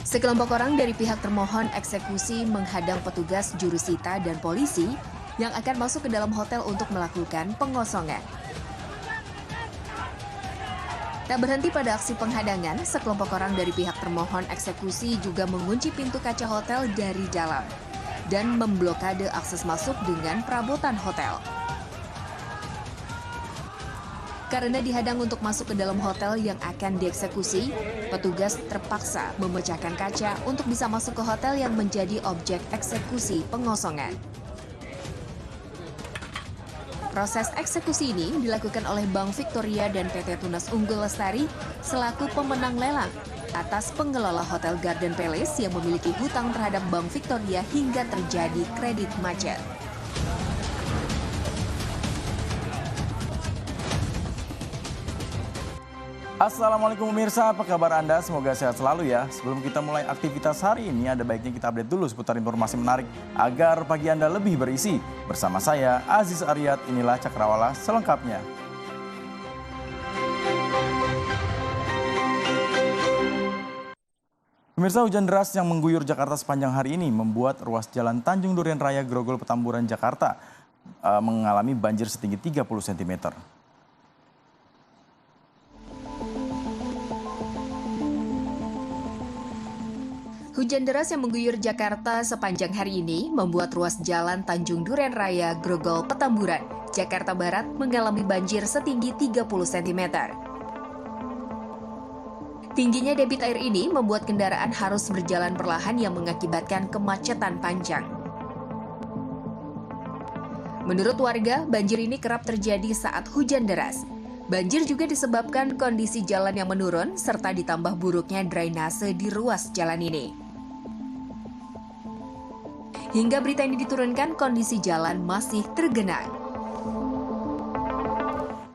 Sekelompok orang dari pihak termohon eksekusi menghadang petugas jurusita dan polisi yang akan masuk ke dalam hotel untuk melakukan pengosongan. Tak berhenti pada aksi penghadangan, sekelompok orang dari pihak termohon eksekusi juga mengunci pintu kaca hotel dari dalam dan memblokade akses masuk dengan perabotan hotel. Karena dihadang untuk masuk ke dalam hotel yang akan dieksekusi, petugas terpaksa memecahkan kaca untuk bisa masuk ke hotel yang menjadi objek eksekusi pengosongan. Proses eksekusi ini dilakukan oleh Bank Victoria dan PT Tunas Unggul Lestari selaku pemenang lelang atas pengelola Hotel Garden Palace yang memiliki hutang terhadap Bank Victoria hingga terjadi kredit macet. Assalamualaikum pemirsa, apa kabar Anda? Semoga sehat selalu ya. Sebelum kita mulai aktivitas hari ini, ada baiknya kita update dulu seputar informasi menarik agar pagi Anda lebih berisi. Bersama saya, Aziz Aryat, inilah Cakrawala selengkapnya. Pemirsa, hujan deras yang mengguyur Jakarta sepanjang hari ini membuat ruas jalan Tanjung Duren Raya Grogol Petamburan Jakarta mengalami banjir setinggi 30 cm. Hujan deras yang mengguyur Jakarta sepanjang hari ini membuat ruas jalan Tanjung Duren Raya Grogol Petamburan, Jakarta Barat mengalami banjir setinggi 30 cm. Tingginya debit air ini membuat kendaraan harus berjalan perlahan yang mengakibatkan kemacetan panjang. Menurut warga, banjir ini kerap terjadi saat hujan deras. Banjir juga disebabkan kondisi jalan yang menurun serta ditambah buruknya drainase di ruas jalan ini. Hingga berita ini diturunkan, kondisi jalan masih tergenang.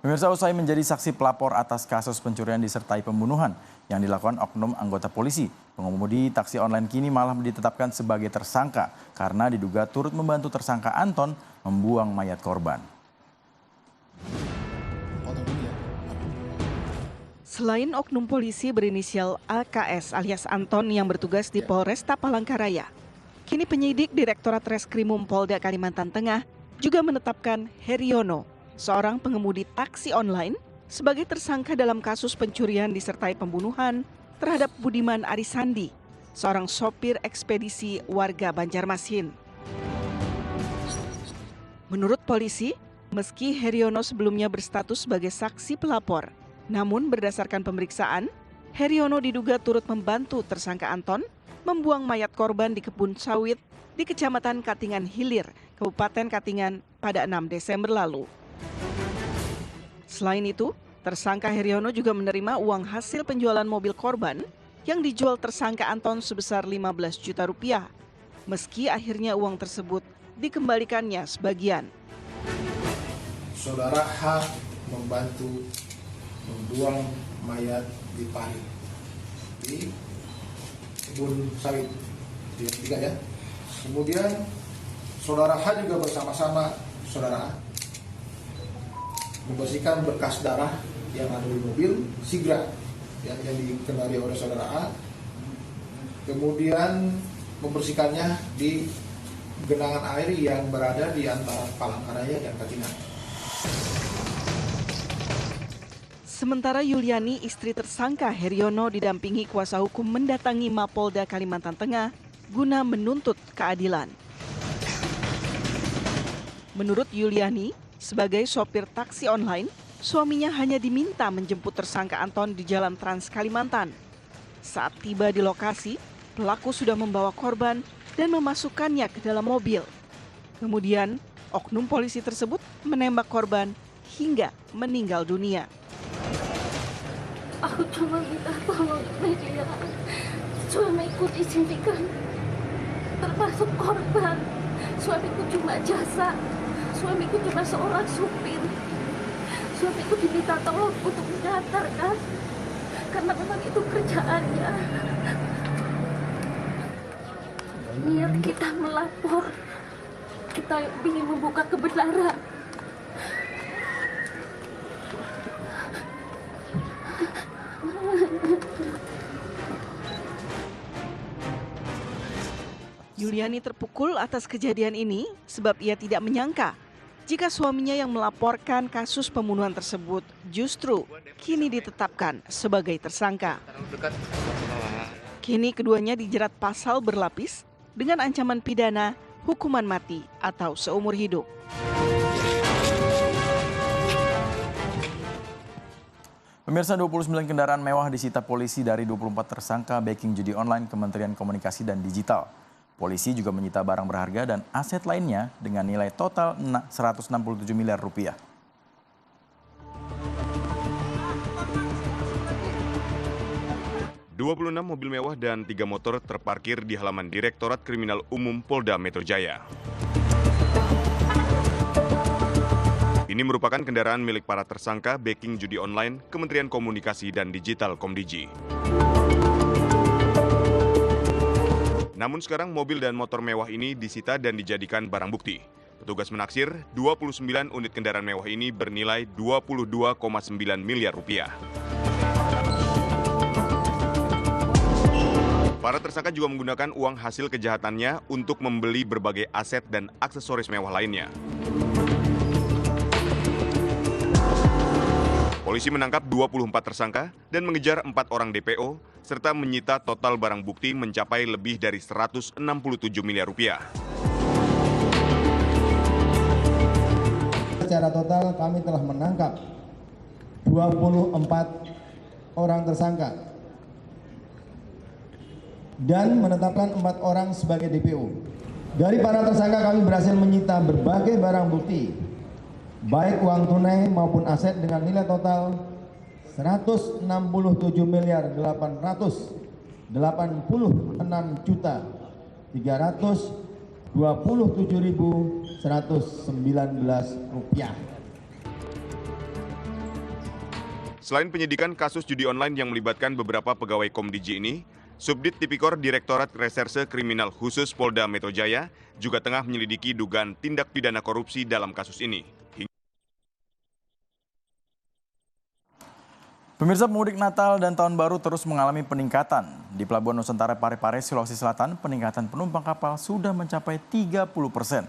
Pemirsa, usai menjadi saksi pelapor atas kasus pencurian disertai pembunuhan yang dilakukan oknum anggota polisi, pengemudi taksi online kini malah ditetapkan sebagai tersangka karena diduga turut membantu tersangka Anton membuang mayat korban. Selain oknum polisi berinisial AKS alias Anton yang bertugas di Polresta Palangkaraya, kini penyidik Direktorat Reskrimum Polda Kalimantan Tengah juga menetapkan Heriono, seorang pengemudi taksi online, sebagai tersangka dalam kasus pencurian disertai pembunuhan terhadap Budiman Arisandi, seorang sopir ekspedisi warga Banjarmasin. Menurut polisi, meski Heriono sebelumnya berstatus sebagai saksi pelapor, namun berdasarkan pemeriksaan, Heriono diduga turut membantu tersangka Anton membuang mayat korban di kebun sawit di Kecamatan Katingan Hilir, Kabupaten Katingan pada 6 Desember lalu. Selain itu, tersangka Heriono juga menerima uang hasil penjualan mobil korban yang dijual tersangka Anton sebesar 15 juta rupiah, meski akhirnya uang tersebut dikembalikannya sebagian. Saudara H membantu membuang mayat di Pari, di kebun sawit, di yang tiga ya. Kemudian saudara H juga bersama-sama saudara A membersihkan bekas darah yang ada di mobil Sigra yang dikendarai oleh saudara A. Kemudian membersihkannya di genangan air yang berada di antara Palangkaraya dan Katingan. Sementara Yuliani, istri tersangka Heriono, didampingi kuasa hukum mendatangi Mapolda Kalimantan Tengah guna menuntut keadilan. Menurut Yuliani, sebagai sopir taksi online, suaminya hanya diminta menjemput tersangka Anton di Jalan Trans Kalimantan. Saat tiba di lokasi, pelaku sudah membawa korban dan memasukkannya ke dalam mobil. Kemudian, oknum polisi tersebut menembak korban hingga meninggal dunia. Aku cuma minta tolong media, suamiku disintikan, termasuk korban. Suamiku cuma jasa, suamiku cuma seorang supir. Suamiku diminta tolong untuk mengantarkan, karena memang itu kerjaannya. Niat kita melapor, kita ingin membuka kebenaran. Yuliani terpukul atas kejadian ini sebab ia tidak menyangka jika suaminya yang melaporkan kasus pembunuhan tersebut justru kini ditetapkan sebagai tersangka. Kini keduanya dijerat pasal berlapis dengan ancaman pidana, hukuman mati atau seumur hidup. Pemirsa, 29 kendaraan mewah disita polisi dari 24 tersangka backing judi online Kementerian Komunikasi dan Digital. Polisi juga menyita barang berharga dan aset lainnya dengan nilai total 167 miliar rupiah. ...26 mobil mewah dan 3 motor terparkir di halaman Direktorat Kriminal Umum Polda Metro Jaya. Ini merupakan kendaraan milik para tersangka backing judi online Kementerian Komunikasi dan Digital Komdiji. Namun sekarang mobil dan motor mewah ini disita dan dijadikan barang bukti. Petugas menaksir 29 unit kendaraan mewah ini bernilai 22,9 miliar rupiah. Para tersangka juga menggunakan uang hasil kejahatannya untuk membeli berbagai aset dan aksesoris mewah lainnya. Polisi menangkap 24 tersangka dan mengejar 4 orang DPO, serta menyita total barang bukti mencapai lebih dari 167 miliar rupiah. Secara total kami telah menangkap 24 orang tersangka dan menetapkan 4 orang sebagai DPO. Dari para tersangka kami berhasil menyita berbagai barang bukti, baik uang tunai maupun aset dengan nilai total 167 miliar 886 juta 327.119 rupiah. Selain penyidikan kasus judi online yang melibatkan beberapa pegawai Komdiji ini, Subdit Tipikor Direktorat Reserse Kriminal Khusus Polda Metro Jaya juga tengah menyelidiki dugaan tindak pidana korupsi dalam kasus ini. Pemirsa, pemudik Natal dan Tahun Baru terus mengalami peningkatan. Di Pelabuhan Nusantara Parepare, Sulawesi Selatan, peningkatan penumpang kapal sudah mencapai 30%.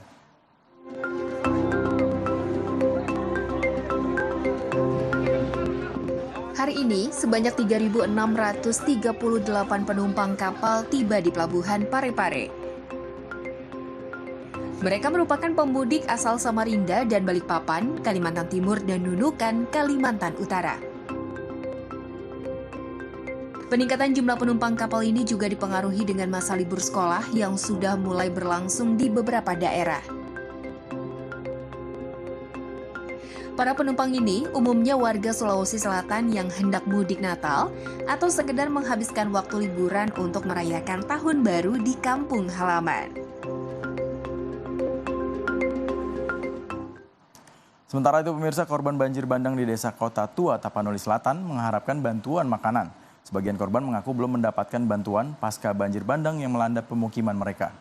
Hari ini, sebanyak 3.638 penumpang kapal tiba di Pelabuhan Parepare. Mereka merupakan pemudik asal Samarinda dan Balikpapan, Kalimantan Timur, dan Nunukan, Kalimantan Utara. Peningkatan jumlah penumpang kapal ini juga dipengaruhi dengan masa libur sekolah yang sudah mulai berlangsung di beberapa daerah. Para penumpang ini umumnya warga Sulawesi Selatan yang hendak mudik Natal atau sekedar menghabiskan waktu liburan untuk merayakan Tahun Baru di kampung halaman. Sementara itu, pemirsa, korban banjir bandang di Desa Kota Tua, Tapanuli Selatan mengharapkan bantuan makanan. Sebagian korban mengaku belum mendapatkan bantuan pasca banjir bandang yang melanda pemukiman mereka.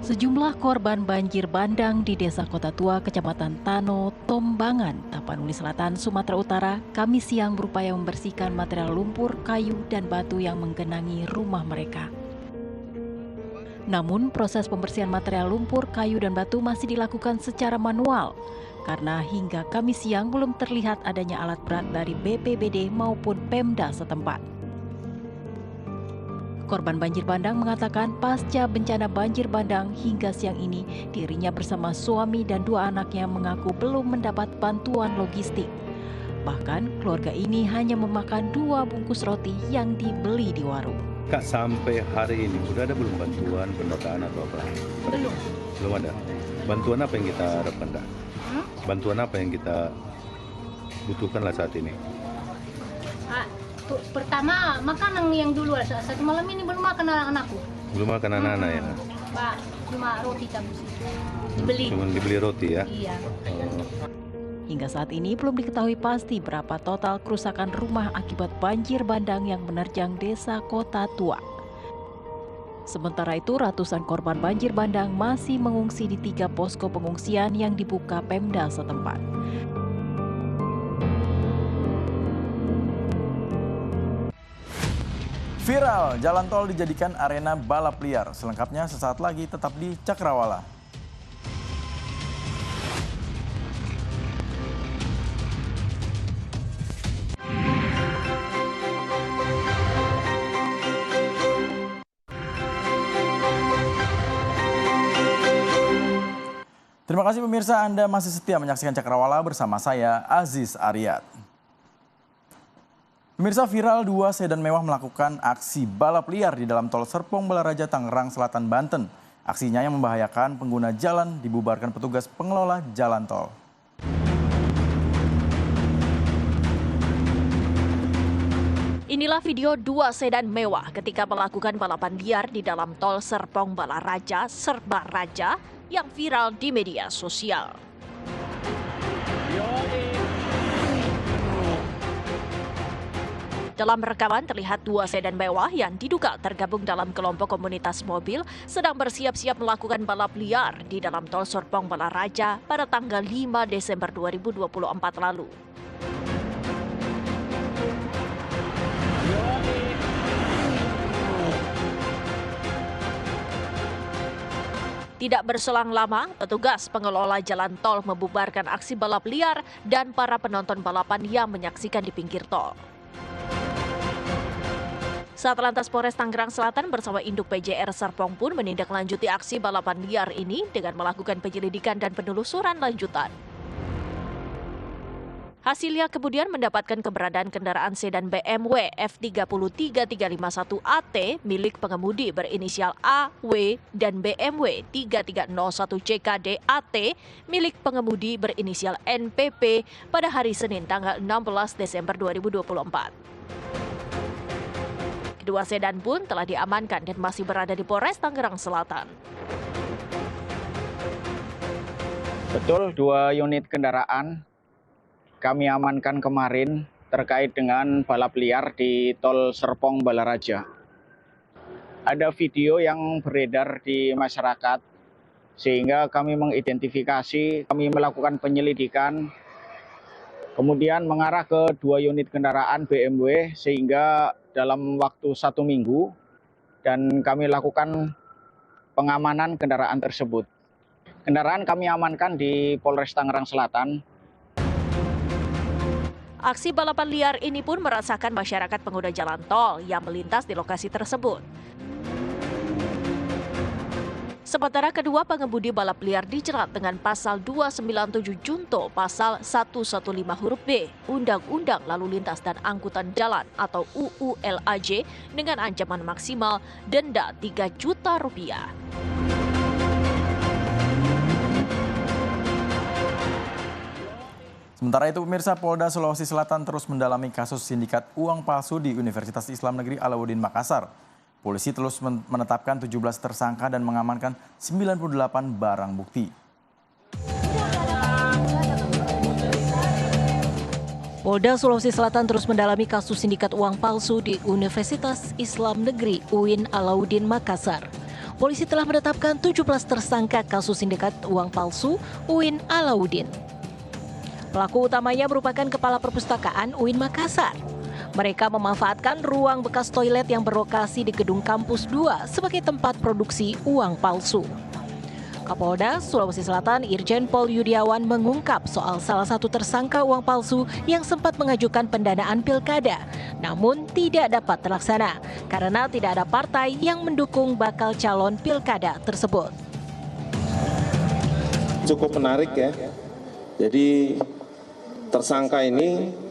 Sejumlah korban banjir bandang di Desa Kota Tua, Kecamatan Tano, Tombangan, Tapanuli Selatan, Sumatera Utara, Kamis siang berupaya membersihkan material lumpur, kayu, dan batu yang menggenangi rumah mereka. Namun, proses pembersihan material lumpur, kayu, dan batu masih dilakukan secara manual, karena hingga Kamis siang belum terlihat adanya alat berat dari BPBD maupun Pemda setempat. Korban banjir bandang mengatakan pasca bencana banjir bandang hingga siang ini dirinya bersama suami dan 2 anaknya mengaku belum mendapat bantuan logistik. Bahkan keluarga ini hanya memakan 2 bungkus roti yang dibeli di warung. Kak, sampai hari ini sudah ada belum bantuan pendataan atau apa? Belum ada. Bantuan apa yang kita harapkan, Kak? Bantuan apa yang kita butuhkan saat ini? Pertama, makanan yang dulu saat malam ini belum makan anak-anakku. Belum makan anak-anak ya? Pak, cuma roti tabus itu. Dibeli. Cuma dibeli roti ya? Iya. Hingga saat ini belum diketahui pasti berapa total kerusakan rumah akibat banjir bandang yang menerjang Desa Kota Tua. Sementara itu, ratusan korban banjir bandang masih mengungsi di 3 posko pengungsian yang dibuka Pemda setempat. Viral, jalan tol dijadikan arena balap liar. Selengkapnya sesaat lagi tetap di Cakrawala. Terima kasih pemirsa, Anda masih setia menyaksikan Cakrawala bersama saya, Aziz Aryat. Pemirsa, viral 2 sedan mewah melakukan aksi balap liar di dalam tol Serpong Balaraja, Tangerang Selatan, Banten. Aksinya yang membahayakan pengguna jalan dibubarkan petugas pengelola jalan tol. Inilah video 2 sedan mewah ketika melakukan balapan liar di dalam tol Serpong Balaraja, Serbaraja yang viral di media sosial. Dalam rekaman terlihat 2 sedan mewah yang diduga tergabung dalam kelompok komunitas mobil sedang bersiap-siap melakukan balap liar di dalam tol Serpong Balaraja pada tanggal 5 Desember 2024 lalu. Tidak berselang lama, petugas pengelola jalan tol membubarkan aksi balap liar dan para penonton balapan yang menyaksikan di pinggir tol. Satlantas Polres Tangerang Selatan bersama Induk PJR Serpong pun menindaklanjuti aksi balapan liar ini dengan melakukan penyelidikan dan penelusuran lanjutan. Hasilnya kemudian mendapatkan keberadaan kendaraan sedan BMW F303351AT milik pengemudi berinisial A, W, dan BMW 3301CKD-AT milik pengemudi berinisial NPP pada hari Senin tanggal 16 Desember 2024. Kedua sedan pun telah diamankan dan masih berada di Polres Tangerang Selatan. Betul, 2 unit kendaraan kami amankan kemarin terkait dengan balap liar di tol Serpong Balaraja. Ada video yang beredar di masyarakat sehingga kami mengidentifikasi, kami melakukan penyelidikan, kemudian mengarah ke 2 unit kendaraan BMW sehingga dalam waktu 1 minggu dan kami lakukan pengamanan kendaraan tersebut. Kendaraan kami amankan di Polres Tangerang Selatan. Aksi balapan liar ini pun merasakan masyarakat pengguna jalan tol yang melintas di lokasi tersebut. Sementara kedua pengemudi balap liar dijerat dengan pasal 297 Junto pasal 115 huruf B Undang-Undang Lalu Lintas dan Angkutan Jalan atau UU LAJ dengan ancaman maksimal denda Rp3 juta. Sementara itu pemirsa, Polda Sulawesi Selatan terus mendalami kasus sindikat uang palsu di Universitas Islam Negeri Alauddin Makassar. Polisi terus menetapkan 17 tersangka dan mengamankan 98 barang bukti. Polda Sulawesi Selatan terus mendalami kasus sindikat uang palsu di Universitas Islam Negeri UIN Alauddin Makassar. Polisi telah menetapkan 17 tersangka kasus sindikat uang palsu UIN Alauddin. Pelaku utamanya merupakan Kepala Perpustakaan UIN Makassar. Mereka memanfaatkan ruang bekas toilet yang berlokasi di gedung Kampus 2 sebagai tempat produksi uang palsu. Kapolda Sulawesi Selatan Irjen Pol Yudiawan mengungkap soal salah satu tersangka uang palsu yang sempat mengajukan pendanaan pilkada, namun tidak dapat terlaksana karena tidak ada partai yang mendukung bakal calon pilkada tersebut. Cukup menarik ya. Jadi tersangka ini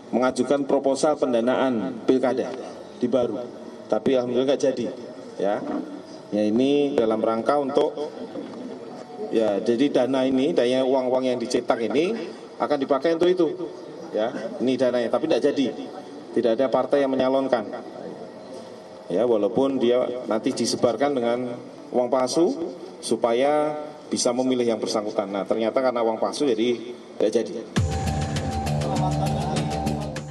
mengajukan proposal pendanaan pilkada di Baru, tapi alhamdulillah nggak jadi. Ya ini dalam rangka untuk ya jadi dana ini, dana uang-uang yang dicetak ini akan dipakai untuk itu. Ya ini dananya, tapi tidak jadi. Tidak ada partai yang menyalonkan. Ya walaupun dia nanti disebarkan dengan uang palsu supaya bisa memilih yang bersangkutan. Nah ternyata karena uang palsu jadi tidak jadi.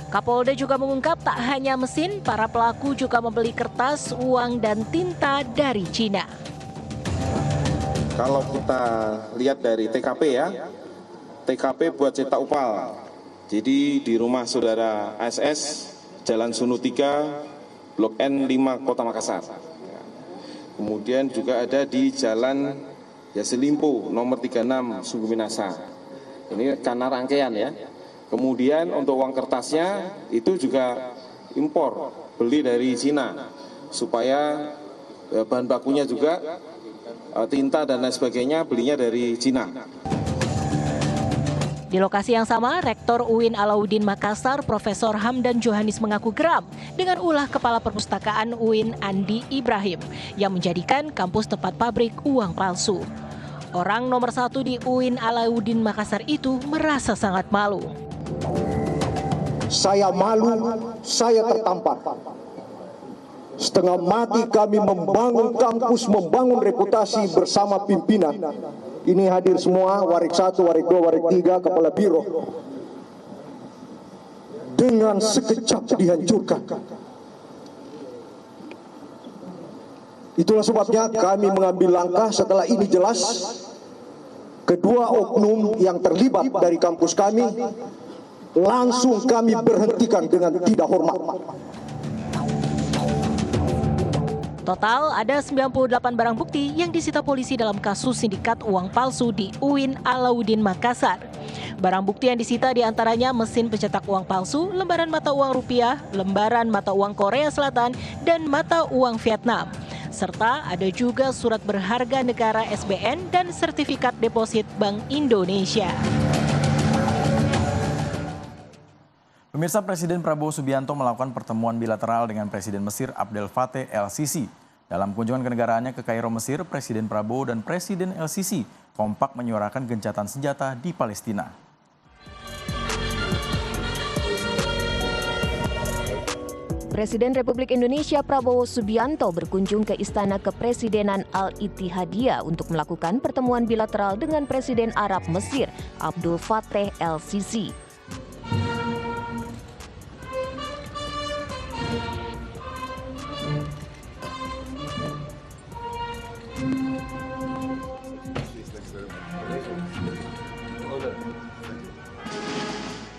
Kapolda juga mengungkap tak hanya mesin, para pelaku juga membeli kertas, uang, dan tinta dari Cina. Kalau kita lihat dari TKP ya, TKP buat cetak upal. Jadi di rumah saudara SS Jalan Sunu 3, Blok N 5, Kota Makassar. Kemudian juga ada di Jalan Yaselimpo nomor 36, Sungguh Minasa. Ini karena rangkaian ya. Kemudian untuk uang kertasnya itu juga impor, beli dari Cina, supaya bahan bakunya juga tinta dan lain sebagainya belinya dari Cina. Di lokasi yang sama, Rektor UIN Alauddin Makassar, Profesor Hamdan Johanis mengaku geram dengan ulah Kepala Perpustakaan UIN Andi Ibrahim yang menjadikan kampus tempat pabrik uang palsu. Orang nomor 1 di UIN Alauddin Makassar itu merasa sangat malu. Saya malu, saya tertampar. Setengah mati kami membangun kampus, membangun reputasi bersama pimpinan. Ini hadir semua, Warik 1, Warik 2, Warik 3, Kepala Biro. Dengan sekejap dihancurkan. Itulah sebabnya kami mengambil langkah setelah ini jelas. Kedua oknum yang terlibat dari kampus kami, langsung kami berhentikan dengan tidak hormat. Total ada 98 barang bukti yang disita polisi dalam kasus sindikat uang palsu di UIN Alauddin Makassar. Barang bukti yang disita diantaranya mesin pencetak uang palsu, lembaran mata uang rupiah, lembaran mata uang Korea Selatan, dan mata uang Vietnam. Serta ada juga surat berharga negara SBN dan sertifikat deposit Bank Indonesia. Pemirsa, Presiden Prabowo Subianto melakukan pertemuan bilateral dengan Presiden Mesir Abdel Fattah El-Sisi. Dalam kunjungan kenegaraannya ke Kairo, Mesir, Presiden Prabowo dan Presiden El-Sisi kompak menyuarakan gencatan senjata di Palestina. Presiden Republik Indonesia Prabowo Subianto berkunjung ke Istana Kepresidenan Al-Ittihadiyah untuk melakukan pertemuan bilateral dengan Presiden Arab Mesir Abdul Fattah El-Sisi.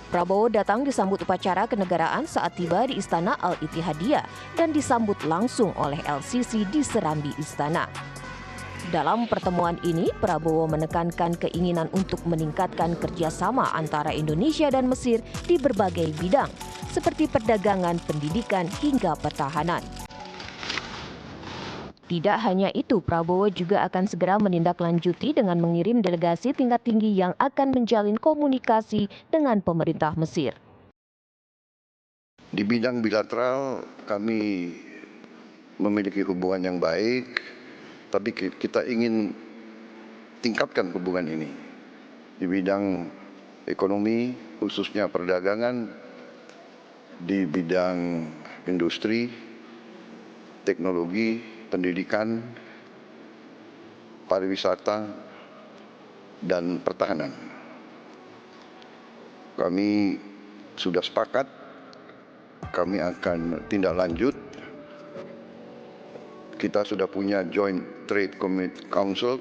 Prabowo datang disambut upacara kenegaraan saat tiba di Istana Al-Ittihadiyah dan disambut langsung oleh El-Sisi di serambi istana. Dalam pertemuan ini, Prabowo menekankan keinginan untuk meningkatkan kerjasama antara Indonesia dan Mesir di berbagai bidang, seperti perdagangan, pendidikan, hingga pertahanan. Tidak hanya itu, Prabowo juga akan segera menindaklanjuti dengan mengirim delegasi tingkat tinggi yang akan menjalin komunikasi dengan pemerintah Mesir. Di bidang bilateral kami memiliki hubungan yang baik, tapi kita ingin tingkatkan hubungan ini. Di bidang ekonomi, khususnya perdagangan, di bidang industri, teknologi, pendidikan, pariwisata, dan pertahanan. Kami sudah sepakat, kami akan tindak lanjut. Kita sudah punya Joint Trade Council.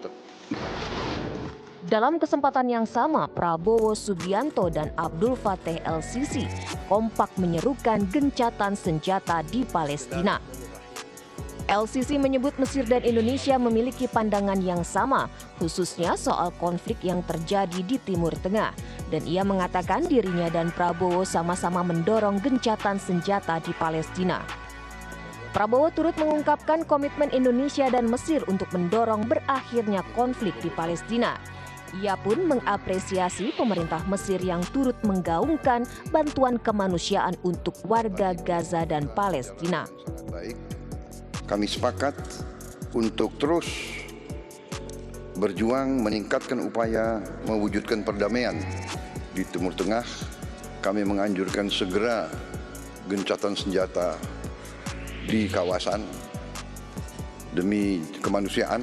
Dalam kesempatan yang sama, Prabowo Subianto dan Abdul Fattah El-Sisi kompak menyerukan gencatan senjata di Palestina. El-Sisi menyebut Mesir dan Indonesia memiliki pandangan yang sama, khususnya soal konflik yang terjadi di Timur Tengah. Dan ia mengatakan dirinya dan Prabowo sama-sama mendorong gencatan senjata di Palestina. Prabowo turut mengungkapkan komitmen Indonesia dan Mesir untuk mendorong berakhirnya konflik di Palestina. Ia pun mengapresiasi pemerintah Mesir yang turut menggaungkan bantuan kemanusiaan untuk warga Gaza dan Palestina. Baik. Kami sepakat untuk terus berjuang meningkatkan upaya mewujudkan perdamaian di Timur Tengah. Kami menganjurkan segera gencatan senjata di kawasan demi kemanusiaan.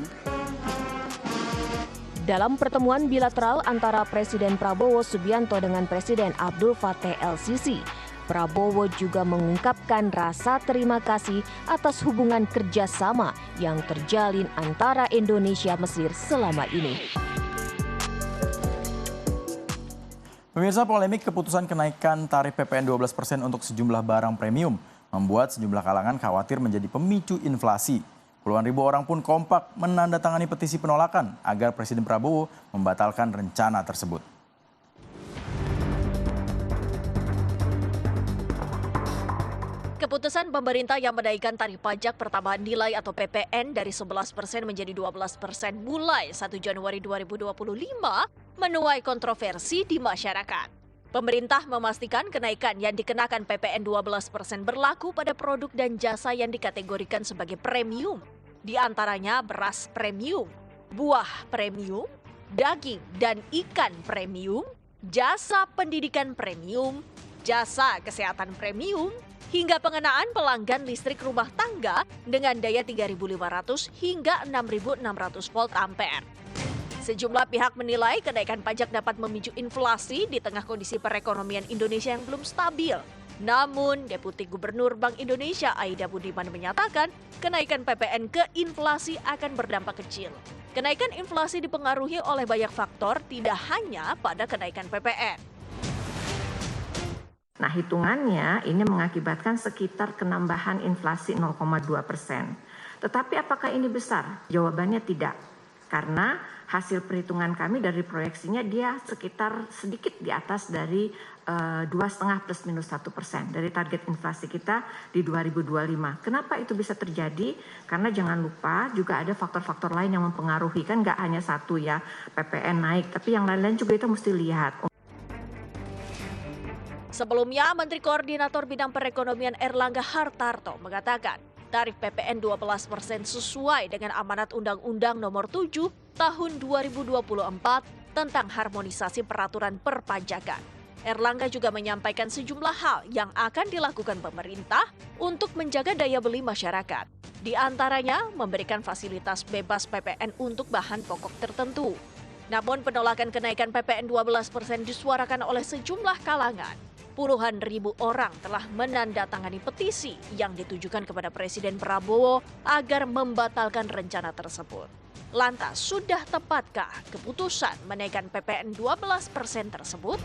Dalam pertemuan bilateral antara Presiden Prabowo Subianto dengan Presiden Abdul Fattah El-Sisi, Prabowo juga mengungkapkan rasa terima kasih atas hubungan kerjasama yang terjalin antara Indonesia Mesir selama ini. Pemirsa, polemik keputusan kenaikan tarif PPN 12% untuk sejumlah barang premium membuat sejumlah kalangan khawatir menjadi pemicu inflasi. Puluhan ribu orang pun kompak menandatangani petisi penolakan agar Presiden Prabowo membatalkan rencana tersebut. Keputusan pemerintah yang menaikkan tarif pajak pertambahan nilai atau PPN dari 11% menjadi 12% mulai 1 Januari 2025 menuai kontroversi di masyarakat. Pemerintah memastikan kenaikan yang dikenakan PPN 12% berlaku pada produk dan jasa yang dikategorikan sebagai premium. Di antaranya beras premium, buah premium, daging dan ikan premium, jasa pendidikan premium, jasa kesehatan premium, hingga pengenaan pelanggan listrik rumah tangga dengan daya 3.500 hingga 6.600 volt ampere. Sejumlah pihak menilai kenaikan pajak dapat memicu inflasi di tengah kondisi perekonomian Indonesia yang belum stabil. Namun, Deputi Gubernur Bank Indonesia Aida Budiman menyatakan kenaikan PPN ke inflasi akan berdampak kecil. Kenaikan inflasi dipengaruhi oleh banyak faktor, tidak hanya pada kenaikan PPN. Nah, hitungannya ini mengakibatkan sekitar penambahan inflasi 0,2%. Tetapi apakah ini besar? Jawabannya tidak. Karena hasil perhitungan kami dari proyeksinya dia sekitar sedikit di atas dari 2,5 plus minus 1% dari target inflasi kita di 2025. Kenapa itu bisa terjadi? Karena jangan lupa juga ada faktor-faktor lain yang mempengaruhi. Kan nggak hanya satu ya, PPN naik, tapi yang lain-lain juga itu mesti lihat. Sebelumnya, Menteri Koordinator Bidang Perekonomian Erlangga Hartarto mengatakan tarif PPN 12% sesuai dengan amanat Undang-Undang Nomor 7 Tahun 2024 tentang harmonisasi peraturan perpajakan. Erlangga juga menyampaikan sejumlah hal yang akan dilakukan pemerintah untuk menjaga daya beli masyarakat. Di antaranya, memberikan fasilitas bebas PPN untuk bahan pokok tertentu. Namun penolakan kenaikan PPN 12% disuarakan oleh sejumlah kalangan. Puluhan ribu orang telah menandatangani petisi yang ditujukan kepada Presiden Prabowo agar membatalkan rencana tersebut. Lantas, sudah tepatkah keputusan menaikkan PPN 12% tersebut?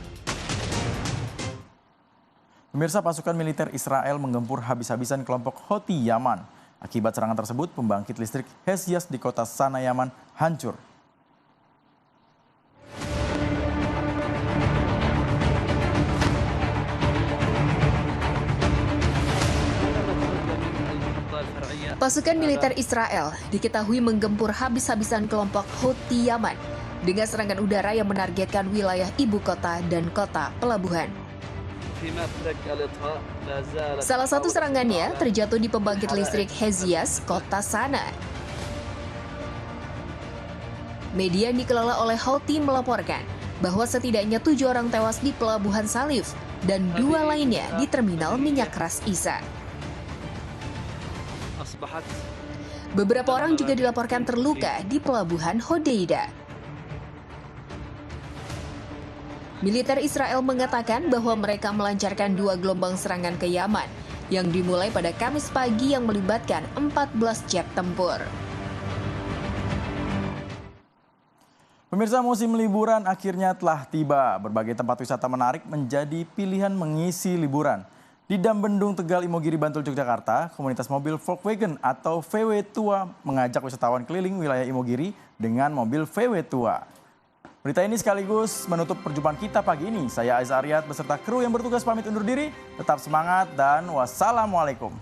Pemirsa, pasukan militer Israel menggempur habis-habisan kelompok Houthi Yaman. Akibat serangan tersebut, pembangkit listrik Hesias di kota Sana, Yaman, hancur. Pasukan militer Israel diketahui menggempur habis-habisan kelompok Houthi Yaman dengan serangan udara yang menargetkan wilayah ibu kota dan kota pelabuhan. Salah satu serangannya terjatuh di pembangkit listrik Hesias, kota Sana. Media yang dikelola oleh Houthi melaporkan bahwa setidaknya 7 orang tewas di pelabuhan Salif dan 2 lainnya di terminal minyak keras Isa. Beberapa orang juga dilaporkan terluka di pelabuhan Hodeida. Militer Israel mengatakan bahwa mereka melancarkan 2 gelombang serangan ke Yaman yang dimulai pada Kamis pagi yang melibatkan 14 jet tempur. Pemirsa, musim liburan akhirnya telah tiba. Berbagai tempat wisata menarik menjadi pilihan mengisi liburan. Di Dambendung, Tegal, Imogiri, Bantul, Yogyakarta, komunitas mobil Volkswagen atau VW Tua mengajak wisatawan keliling wilayah Imogiri dengan mobil VW Tua. Berita ini sekaligus menutup perjumpaan kita pagi ini. Saya Aiz Aryat beserta kru yang bertugas pamit undur diri. Tetap semangat dan wassalamualaikum.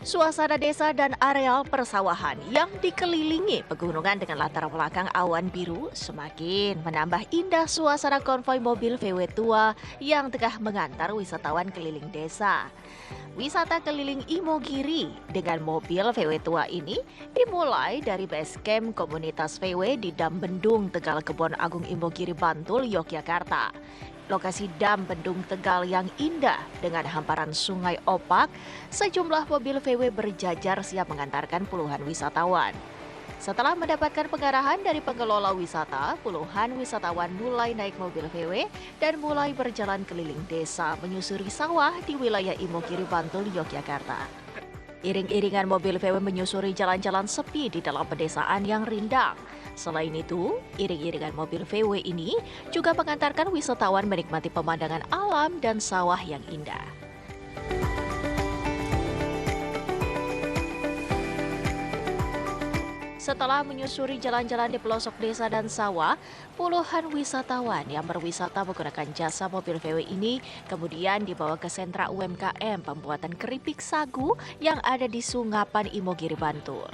Suasana desa dan areal persawahan yang dikelilingi pegunungan dengan latar belakang awan biru semakin menambah indah suasana konvoi mobil VW Tua yang tengah mengantar wisatawan keliling desa. Wisata keliling Imogiri dengan mobil VW Tua ini dimulai dari base camp komunitas VW di Dambendung, Tegal, Kebon Agung, Imogiri, Bantul, Yogyakarta. Lokasi Dambendung Tegal yang indah dengan hamparan sungai opak, sejumlah mobil VW berjajar siap mengantarkan puluhan wisatawan. Setelah mendapatkan pengarahan dari pengelola wisata, puluhan wisatawan mulai naik mobil VW dan mulai berjalan keliling desa menyusuri sawah di wilayah Imogiri, Bantul, Yogyakarta. Iring-iringan mobil VW menyusuri jalan-jalan sepi di dalam pedesaan yang rindang. Selain itu, iring-iringan mobil VW ini juga mengantarkan wisatawan menikmati pemandangan alam dan sawah yang indah. Setelah menyusuri jalan-jalan di pelosok desa dan sawah, puluhan wisatawan yang berwisata menggunakan jasa mobil VW ini kemudian dibawa ke sentra UMKM pembuatan keripik sagu yang ada di Sungapan, Imogiri, Bantul.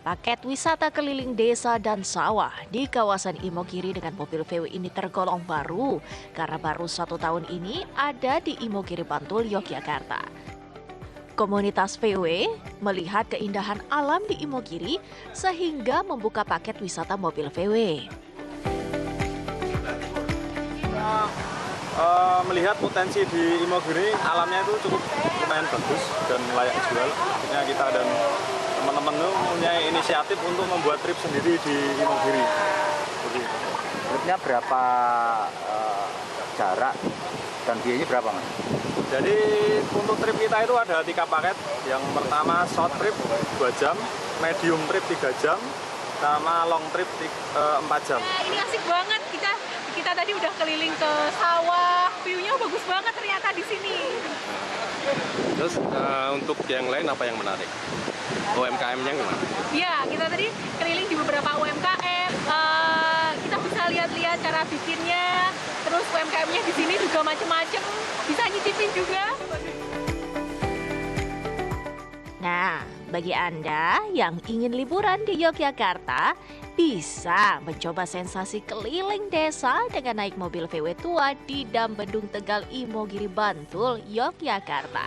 Paket wisata keliling desa dan sawah di kawasan Imogiri dengan mobil VW ini tergolong baru karena baru 1 tahun ini ada di Imogiri, Bantul, Yogyakarta. Komunitas VW melihat keindahan alam di Imogiri sehingga membuka paket wisata mobil VW. Melihat potensi di Imogiri, alamnya itu cukup lumayan bagus dan layak dijual. Akhirnya kita dan teman-teman itu punya inisiatif untuk membuat trip sendiri di Imogiri. Tripnya berapa jarak dan biayanya berapa, Mas? Jadi untuk trip kita itu ada 3 paket. Yang pertama short trip 2 jam, medium trip 3 jam, sama long trip 4 jam. Ini asik banget, kita tadi udah keliling ke sawah, view-nya bagus banget ternyata di sini. Terus untuk yang lain apa yang menarik? UMKM-nya gimana? Ya, kita tadi keliling di beberapa UMKM, kita bisa lihat-lihat cara bikinnya, terus UMKM-nya di sini juga macem-macem, bisa nyicipin juga. Nah, bagi Anda yang ingin liburan di Yogyakarta, bisa mencoba sensasi keliling desa dengan naik mobil VW tua di Dam Bendung Tegal, Imogiri, Bantul, Yogyakarta.